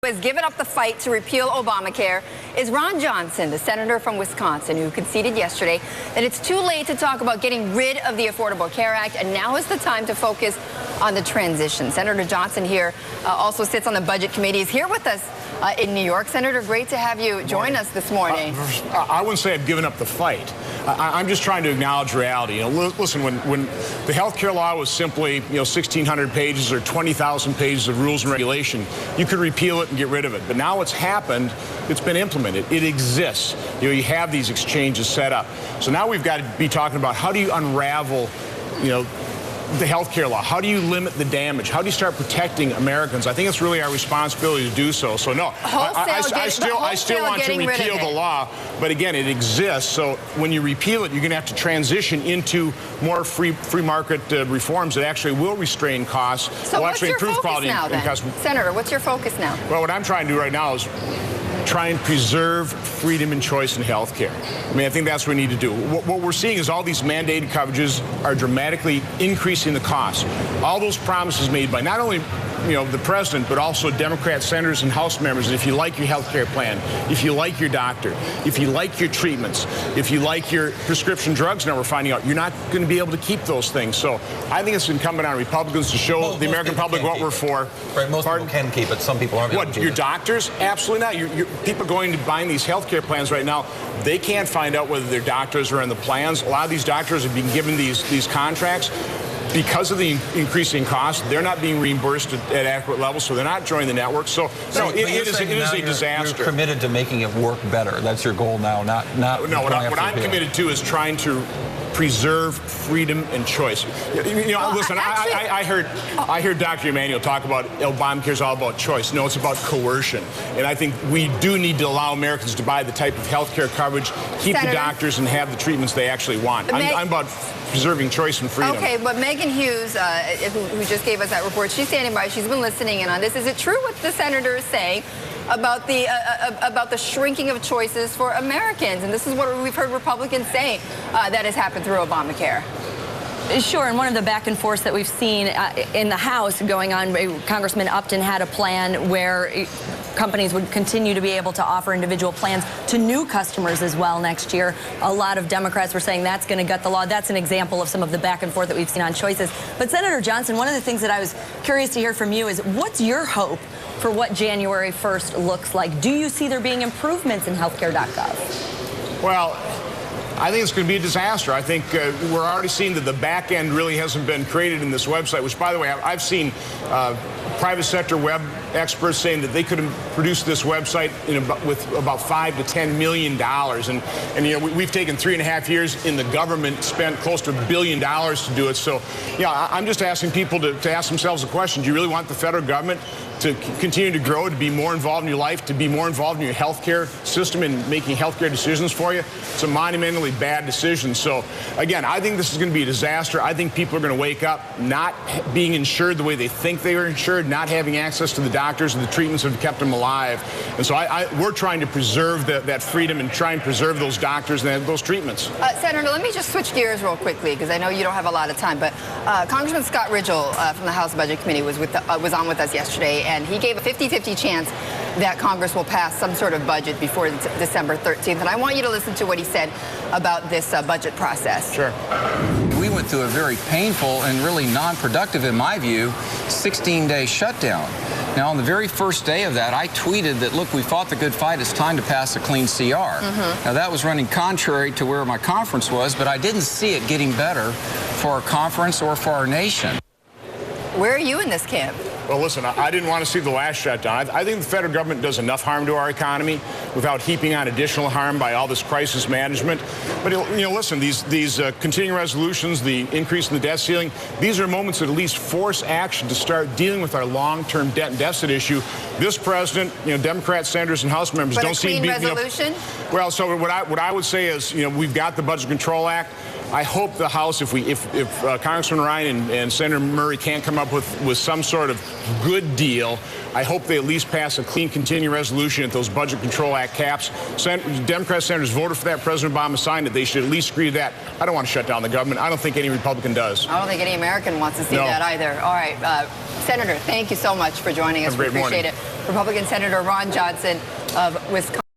Who has given up the fight to repeal Obamacare is Ron Johnson, the senator from Wisconsin, who conceded yesterday that it's too late to talk about getting rid of the Affordable Care Act, and now is the time to focus on the transition. Senator Johnson here also sits on the Budget Committee. He's here with us in New York. Senator, great to have you join us this morning. I wouldn't say I've given up the fight. I'm just trying to acknowledge reality. Listen, when the health care law was simply 1,600 pages or 20,000 pages of rules and regulation, you could repeal it and get rid of it. But now it's happened. It's been implemented. It exists. You have these exchanges set up. So now we've got to be talking about how do you unravel, the health care law? How do you limit the damage? How do you start protecting Americans? I think it's really our responsibility to do so. So no, I still want to repeal the law, but again, it exists. So when you repeal it, you're going to have to transition into more free market reforms that actually will restrain costs. So will what's actually your improve focus quality now, then? Senator, what's your focus now? Well, what I'm trying to do right now is try and preserve freedom and choice in health care. I think that's what we need to do. What we're seeing is all these mandated coverages are dramatically increasing the cost. All those promises made by not only the president, but also Democrat senators and House members. And if you like your health care plan, if you like your doctor, if you like your treatments, if you like your prescription drugs, now we're finding out you're not going to be able to keep those things. So I think it's incumbent on Republicans to show the American public what we're for. Right, most people can keep it. Some people aren't. What, your doctors? Absolutely not. People going to buying these health care plans right now, they can't find out whether their doctors are in the plans. A lot of these doctors have been given these contracts. Because of the increasing cost, they're not being reimbursed at adequate levels, so they're not joining the network. So no, it is a disaster. You're committed to making it work better. That's your goal now, not. No, what I'm committed to is trying to preserve freedom and choice. Listen, I heard Dr. Emanuel talk about Obamacare is all about choice. No, it's about coercion. And I think we do need to allow Americans to buy the type of health care coverage, keep the doctors, and have the treatments they actually want. I'm about preserving choice and freedom. Okay, but Megan Hughes, who just gave us that report, she's standing by. She's been listening in on this. Is it true what the senator is saying about the shrinking of choices for Americans? And this is what we've heard Republicans say that has happened through Obamacare. Sure, and one of the back and forths that we've seen in the House going on, Congressman Upton had a plan where companies would continue to be able to offer individual plans to new customers as well next year. A lot of Democrats were saying that's going to gut the law. That's an example of some of the back and forth that we've seen on choices. But Senator Johnson, one of the things that I was curious to hear from you is what's your hope for what January 1st looks like? Do you see there being improvements in healthcare.gov? Well, I think it's going to be a disaster. I think we're already seeing that the back end really hasn't been created in this website, which, by the way, I've seen private sector web experts saying that they could have produced this website with about $5 to $10 million. And we've taken 3.5 years in the government, spent close to $1 billion to do it. So, I'm just asking people to ask themselves the question, do you really want the federal government to continue to grow, to be more involved in your life, to be more involved in your health care system and making health care decisions for you? It's a monumentally bad decision. So, again, I think this is going to be a disaster. I think people are going to wake up not being insured the way they think they were insured, not having access to the doctors and the treatments that have kept them alive. And so we're trying to preserve that freedom and try and preserve those doctors and those treatments. Senator, let me just switch gears real quickly because I know you don't have a lot of time. But Congressman Scott Ridgell from the House Budget Committee was on with us yesterday, and he gave a 50-50 chance that Congress will pass some sort of budget before December 13th. And I want you to listen to what he said about this budget process. Sure. We went through a very painful and really non-productive, in my view, 16-day shutdown. Now, on the very first day of that, I tweeted that, look, we fought the good fight. It's time to pass a clean CR. Now, that was running contrary to where my conference was, but I didn't see it getting better for our conference or for our nation. Where are you in this camp? Well, listen, I didn't want to see the last shutdown. I think the federal government does enough harm to our economy without heaping on additional harm by all this crisis management. But, listen, these continuing resolutions, the increase in the debt ceiling, these are moments that at least force action to start dealing with our long-term debt and deficit issue. This president, Democrat senators and House members don't seem to be... resolution? Well, so what I would say is, we've got the Budget Control Act. I hope the House, if Congressman Ryan and Senator Murray can't come up with some sort of good deal, I hope they at least pass a clean continuing resolution at those Budget Control Act caps. Democrat senators voted for that. President Obama signed it. They should at least agree to that. I don't want to shut down the government. I don't think any Republican does. I don't think any American wants to see that either. All right. Senator, thank you so much for joining us. Have a great We appreciate morning. it. Republican Senator Ron Johnson of Wisconsin.